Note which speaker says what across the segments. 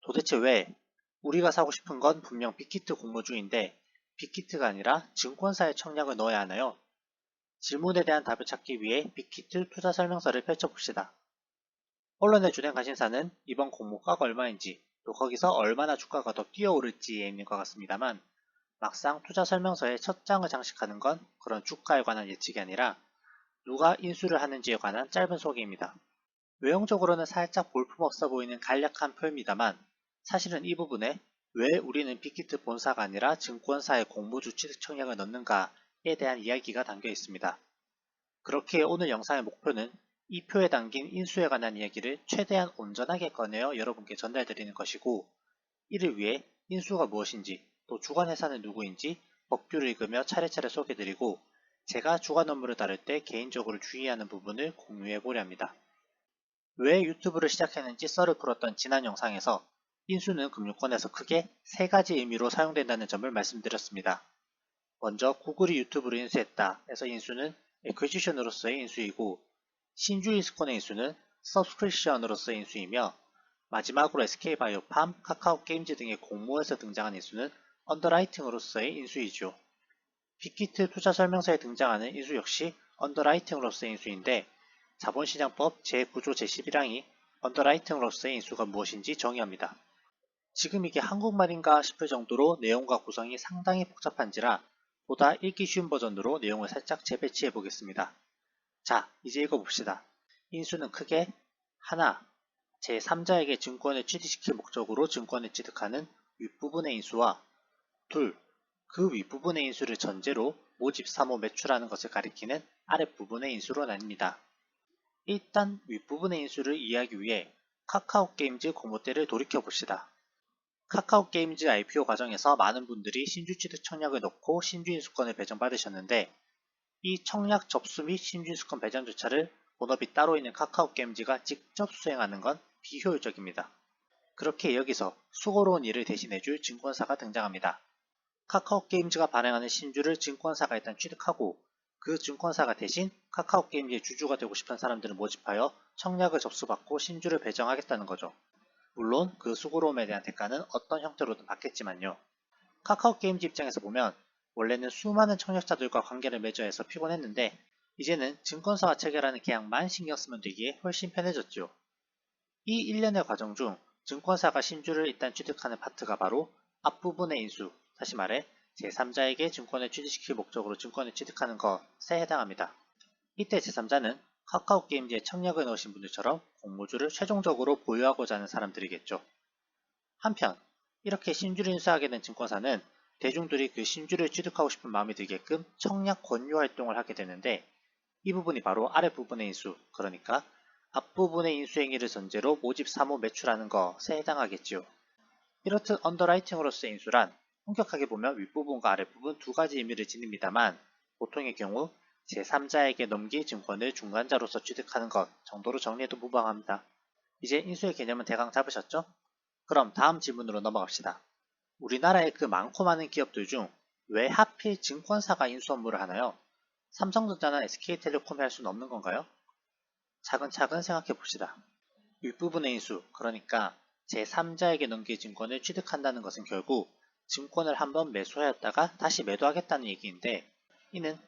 Speaker 1: 도대체 왜 우리가 사고 싶은 건 분명 빅히트 공모 중인데 빅히트가 아니라 증권사의 청약을 넣어야 하나요? 질문에 대한 답을 찾기 위해 빅히트 투자 설명서를 펼쳐봅시다. 언론의 주된 관심사는 이번 공모가가 얼마인지 또 거기서 얼마나 주가가 더 뛰어오를지에 있는 것 같습니다만 막상 투자 설명서의 첫 장을 장식하는 건 그런 주가에 관한 예측이 아니라 누가 인수를 하는지에 관한 짧은 소개입니다. 외형적으로는 살짝 볼품없어 보이는 간략한 표입니다만 사실은 이 부분에 왜 우리는 빅히트 본사가 아니라 증권사의 공모주 취득 청약을 넣는가에 대한 이야기가 담겨 있습니다. 그렇게 오늘 영상의 목표는 이 표에 담긴 인수에 관한 이야기를 최대한 온전하게 꺼내어 여러분께 전달드리는 것이고 이를 위해 인수가 무엇인지 또 주관회사는 누구인지 법규를 읽으며 차례차례 소개드리고 제가 주관 업무를 다룰 때 개인적으로 주의하는 부분을 공유해보려 합니다. 왜 유튜브를 시작했는지 썰을 풀었던 지난 영상에서 인수는 금융권에서 크게 세 가지 의미로 사용된다는 점을 말씀드렸습니다. 먼저 구글이 유튜브를 인수했다 해서 인수는 애퀴지션으로서의 인수이고 신주인수권의 인수는 서브스크립션으로서의 인수이며 마지막으로 SK바이오팜, 카카오게임즈 등의 공모에서 등장한 인수는 언더라이팅으로서의 인수이죠. 빅히트 투자 설명서에 등장하는 인수 역시 언더라이팅으로서의 인수인데 자본시장법 제9조 제11항이 언더라이팅으로서의 인수가 무엇인지 정의합니다. 지금 이게 한국말인가 싶을 정도로 내용과 구성이 상당히 복잡한지라 보다 읽기 쉬운 버전으로 내용을 살짝 재배치해 보겠습니다. 자, 이제 읽어봅시다. 인수는 크게 하나, 제3자에게 증권을 취득시킬 목적으로 증권을 취득하는 윗부분의 인수와 둘, 그 윗부분의 인수를 전제로 모집 사모 매출하는 것을 가리키는 아랫부분의 인수로 나뉩니다. 일단 윗부분의 인수를 이해하기 위해 카카오게임즈 공모 때를 돌이켜봅시다. 카카오게임즈 IPO 과정에서 많은 분들이 신주취득 청약을 넣고 신주인수권을 배정받으셨는데 이 청약 접수 및 신주인수권 배정 절차를 본업이 따로 있는 카카오게임즈가 직접 수행하는 건 비효율적입니다. 그렇게 여기서 수고로운 일을 대신해줄 증권사가 등장합니다. 카카오게임즈가 발행하는 신주를 증권사가 일단 취득하고 그 증권사가 대신 카카오게임즈의 주주가 되고 싶은 사람들을 모집하여 청약을 접수받고 신주를 배정하겠다는 거죠. 물론 그 수고로움에 대한 대가는 어떤 형태로든 받겠지만요. 카카오게임즈 입장에서 보면 원래는 수많은 청약자들과 관계를 맺어야 해서 피곤했는데 이제는 증권사와 체결하는 계약만 신경 쓰면 되기에 훨씬 편해졌죠. 이 일련의 과정 중 증권사가 신주를 일단 취득하는 파트가 바로 앞부분의 인수, 다시 말해 제3자에게 증권을 취득시킬 목적으로 증권을 취득하는 것에 해당합니다. 이때 제3자는 카카오게임즈에 청약을 넣으신 분들처럼 공모주를 최종적으로 보유하고자 하는 사람들이겠죠. 한편 이렇게 신주를 인수하게 된 증권사는 대중들이 그 신주를 취득하고 싶은 마음이 들게끔 청약 권유 활동을 하게 되는데 이 부분이 바로 아랫부분의 인수, 그러니까 앞부분의 인수행위를 전제로 모집 사모 매출하는 것에 해당하겠지요. 이렇듯 언더라이팅으로서의 인수란 엄격하게 보면 윗부분과 아랫부분 두 가지 의미를 지닙니다만 보통의 경우 제3자에게 넘길 증권을 중간자로서 취득하는 것 정도로 정리해도 무방합니다. 이제 인수의 개념은 대강 잡으셨죠? 그럼 다음 질문으로 넘어갑시다. 우리나라의 그 많고 많은 기업들 중 왜 하필 증권사가 인수 업무를 하나요? 삼성전자나 SK텔레콤이 할 수는 없는 건가요? 차근차근 생각해 봅시다. 윗부분의 인수, 그러니까 제3자에게 넘길 증권을 취득한다는 것은 결국 증권을 한번 매수하였다가 다시 매도하겠다는 얘기인데 이는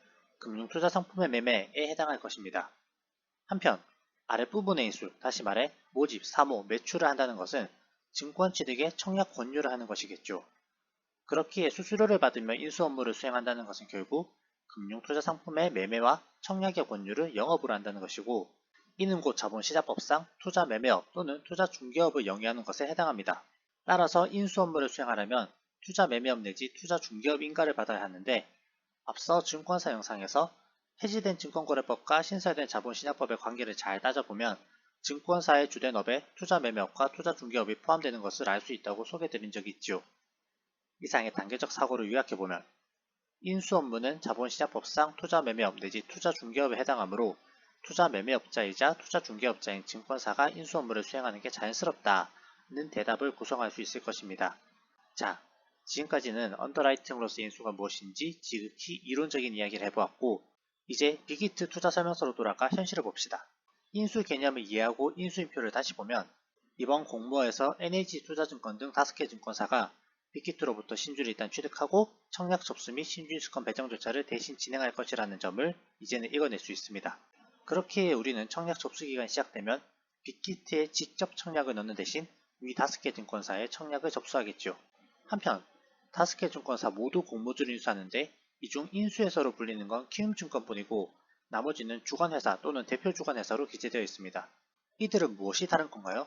Speaker 1: 금융투자상품의 매매에 해당할 것입니다. 한편 아랫부분의 인수, 다시 말해 모집, 사모, 매출을 한다는 것은 증권 취득에 청약 권유를 하는 것이겠죠. 그렇기에 수수료를 받으며 인수 업무를 수행한다는 것은 결국 금융투자상품의 매매와 청약의 권유를 영업으로 한다는 것이고 이는 곧 자본시장법상 투자매매업 또는 투자중개업을 영위하는 것에 해당합니다. 따라서 인수 업무를 수행하려면 투자매매업 내지 투자중개업 인가를 받아야 하는데 앞서 증권사 영상에서 폐지된 증권거래법과 신설된 자본시장법의 관계를 잘 따져보면 증권사의 주된 업에 투자매매업과 투자중개업이 포함되는 것을 알 수 있다고 소개드린 적이 있지요. 이상의 단계적 사고를 요약해보면 인수 업무는 자본시장법상 투자매매업 내지 투자중개업에 해당하므로 투자매매업자이자 투자중개업자인 증권사가 인수 업무를 수행하는 게 자연스럽다는 대답을 구성할 수 있을 것입니다. 자, 지금까지는 언더라이팅으로서 인수가 무엇인지 지극히 이론적인 이야기를 해보았고 이제 빅히트 투자 설명서로 돌아가 현실을 봅시다. 인수 개념을 이해하고 인수인표를 다시 보면 이번 공모에서 NH투자증권 등 5개 증권사가 빅히트로부터 신주를 일단 취득하고 청약 접수 및 신주인수권 배정 절차를 대신 진행할 것이라는 점을 이제는 읽어낼 수 있습니다. 그렇기에 우리는 청약 접수 기간이 시작되면 빅히트에 직접 청약을 넣는 대신 위 5개 증권사에 청약을 접수하겠죠. 한편 5개 증권사 모두 공모주를 인수하는데 이 중 인수회사로 불리는 건 키움증권뿐이고 나머지는 주관회사 또는 대표 주관회사로 기재되어 있습니다. 이들은 무엇이 다른 건가요?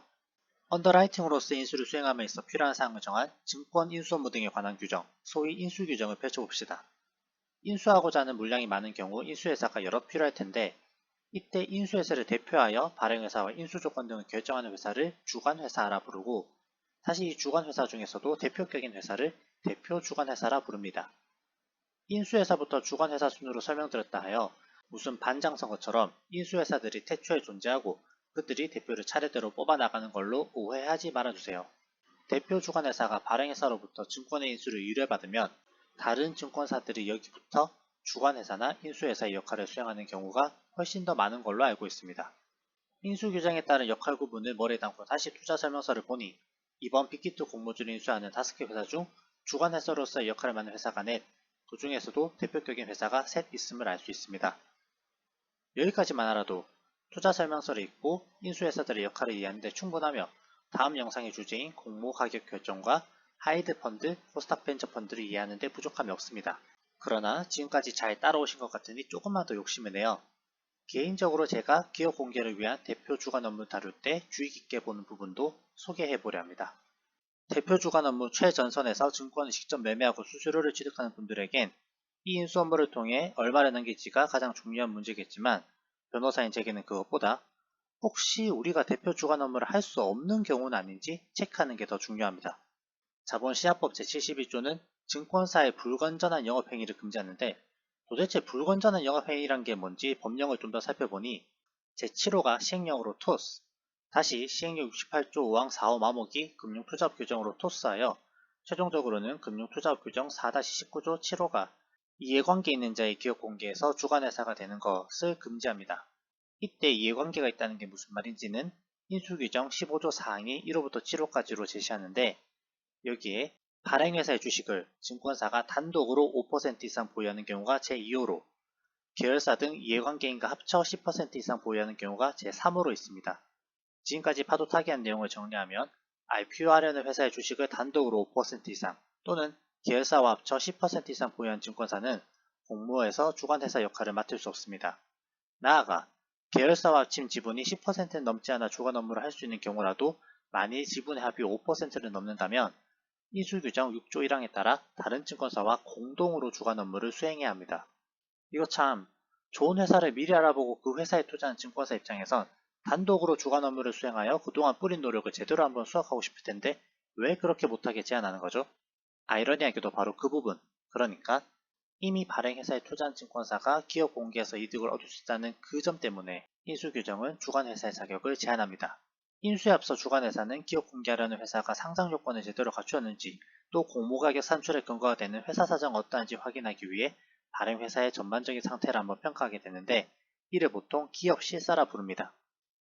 Speaker 1: 언더라이팅으로서 인수를 수행함에 있어 필요한 사항을 정한 증권 인수 업무 등에 관한 규정, 소위 인수 규정을 펼쳐봅시다. 인수하고자 하는 물량이 많은 경우 인수회사가 여러 필요할 텐데 이때 인수회사를 대표하여 발행회사와 인수조건 등을 결정하는 회사를 주관회사라 부르고 다시 이 주관회사 중에서도 대표격인 회사를 대표주관회사라 부릅니다. 인수회사부터 주관회사 순으로 설명드렸다 하여 무슨 반장선거처럼 인수회사들이 태초에 존재하고 그들이 대표를 차례대로 뽑아나가는 걸로 오해하지 말아주세요. 대표 주관회사가 발행회사로부터 증권의 인수를 의뢰받으면 다른 증권사들이 여기부터 주관회사나 인수회사의 역할을 수행하는 경우가 훨씬 더 많은 걸로 알고 있습니다. 인수규정에 따른 역할 구분을 머리에 담고 다시 투자설명서를 보니 이번 빅히트 공모주를 인수하는 5개 회사 중 주관회사로서의 역할을 맡는 회사가 넷, 그 중에서도 대표격인 회사가 셋 있음을 알 수 있습니다. 여기까지만 알아도 투자설명서를 읽고 인수회사들의 역할을 이해하는 데 충분하며 다음 영상의 주제인 공모 가격 결정과 하이드 펀드, 코스닥 벤처 펀드를 이해하는 데 부족함이 없습니다. 그러나 지금까지 잘 따라오신 것 같으니 조금만 더 욕심을 내요. 개인적으로 제가 기업 공개를 위한 대표 주관 업무 다룰 때 주의 깊게 보는 부분도 소개해보려 합니다. 대표 주관 업무 최전선에서 증권을 직접 매매하고 수수료를 취득하는 분들에겐 이 인수 업무를 통해 얼마를 남길지가 가장 중요한 문제겠지만 변호사인 제게는 그것보다 혹시 우리가 대표 주관 업무를 할 수 없는 경우는 아닌지 체크하는 게 더 중요합니다. 자본시장법 제71조는 증권사의 불건전한 영업행위를 금지하는데 도대체 불건전한 영업행위란 게 뭔지 법령을 좀 더 살펴보니 제7호가 시행령으로 토스, 다시 시행령 68조 5항 4호 마목이 금융투자업 규정으로 토스하여 최종적으로는 금융투자업 규정 4-19조 7호가 이해관계 있는 자의 기업 공개에서 주관회사가 되는 것을 금지합니다. 이때 이해관계가 있다는 게 무슨 말인지는 인수규정 15조 4항이 1호부터 7호까지로 제시하는데 여기에 발행회사의 주식을 증권사가 단독으로 5% 이상 보유하는 경우가 제2호로 계열사 등 이해관계인과 합쳐 10% 이상 보유하는 경우가 제3호로 있습니다. 지금까지 파도 타기한 내용을 정리하면 IPO하려는 회사의 주식을 단독으로 5% 이상 또는 계열사와 합쳐 10% 이상 보유한 증권사는 공모에서 주관회사 역할을 맡을 수 없습니다. 나아가 계열사와 합친 지분이 10%는 넘지 않아 주관 업무를 할 수 있는 경우라도 만일 지분의 합이 5%를 넘는다면 인수규정 6조 1항에 따라 다른 증권사와 공동으로 주관 업무를 수행해야 합니다. 이거 참 좋은 회사를 미리 알아보고 그 회사에 투자한 증권사 입장에선 단독으로 주관 업무를 수행하여 그동안 뿌린 노력을 제대로 한번 수확하고 싶을 텐데 왜 그렇게 못하게 제한하는 거죠? 아이러니하게도 바로 그 부분, 그러니까 이미 발행회사에 투자한 증권사가 기업 공개에서 이득을 얻을 수 있다는 그 점 때문에 인수규정은 주관회사의 자격을 제한합니다. 인수에 앞서 주관회사는 기업 공개하려는 회사가 상장 요건을 제대로 갖추었는지 또 공모가격 산출의 근거가 되는 회사 사정이 어떠한지 확인하기 위해 발행회사의 전반적인 상태를 한번 평가하게 되는데 이를 보통 기업 실사라 부릅니다.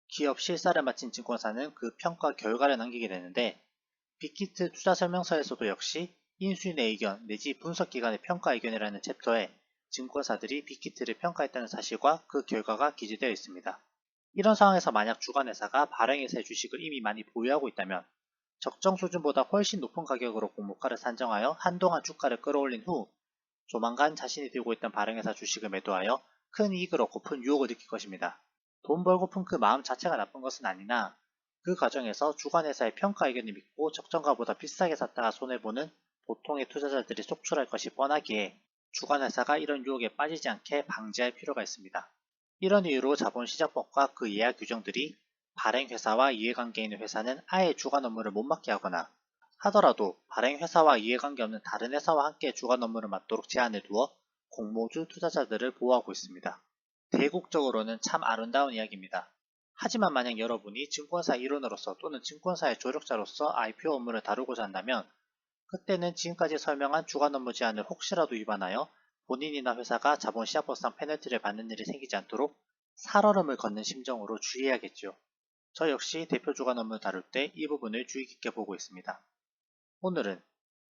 Speaker 1: 기업 실사를 마친 증권사는 그 평가 결과를 남기게 되는데 빅히트 투자설명서에서도 역시 인수인의 의견 내지 분석기관의 평가 의견이라는 챕터에 증권사들이 빅히트를 평가했다는 사실과 그 결과가 기재되어 있습니다. 이런 상황에서 만약 주관회사가 발행회사의 주식을 이미 많이 보유하고 있다면 적정 수준보다 훨씬 높은 가격으로 공모가를 산정하여 한동안 주가를 끌어올린 후 조만간 자신이 들고 있던 발행회사 주식을 매도하여 큰 이익을 얻고픈 유혹을 느낄 것입니다. 돈 벌고픈 그 마음 자체가 나쁜 것은 아니나 그 과정에서 주관회사의 평가 의견을 믿고 적정가보다 비싸게 샀다가 손해보는 보통의 투자자들이 속출할 것이 뻔하기에 주관회사가 이런 유혹에 빠지지 않게 방지할 필요가 있습니다. 이런 이유로 자본시장법과 그 예약 규정들이 발행회사와 이해관계 있는 회사는 아예 주관 업무를 못 맡게 하거나 하더라도 발행회사와 이해관계 없는 다른 회사와 함께 주관 업무를 맡도록 제한을 두어 공모주 투자자들을 보호하고 있습니다. 대국적으로는 참 아름다운 이야기입니다. 하지만 만약 여러분이 증권사 일원으로서 또는 증권사의 조력자로서 IPO 업무를 다루고자 한다면 그때는 지금까지 설명한 주관 업무 제한을 혹시라도 위반하여 본인이나 회사가 자본시장법상 페널티를 받는 일이 생기지 않도록 살얼음을 걷는 심정으로 주의해야겠죠. 저 역시 대표 주간 업무 다룰 때 이 부분을 주의 깊게 보고 있습니다. 오늘은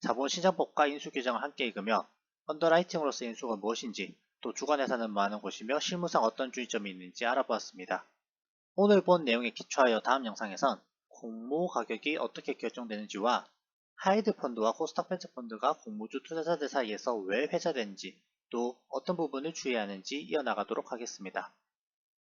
Speaker 1: 자본시장법과 인수규정을 함께 읽으며 언더라이팅으로서 인수가 무엇인지, 또 주간회사는 뭐하는 곳이며 실무상 어떤 주의점이 있는지 알아보았습니다. 오늘 본 내용에 기초하여 다음 영상에선 공모 가격이 어떻게 결정되는지와 하이드 펀드와 코스닥 벤처 펀드가 공모주 투자자들 사이에서 왜 회자되는지, 또 어떤 부분을 주의해야 하는지 이어나가도록 하겠습니다.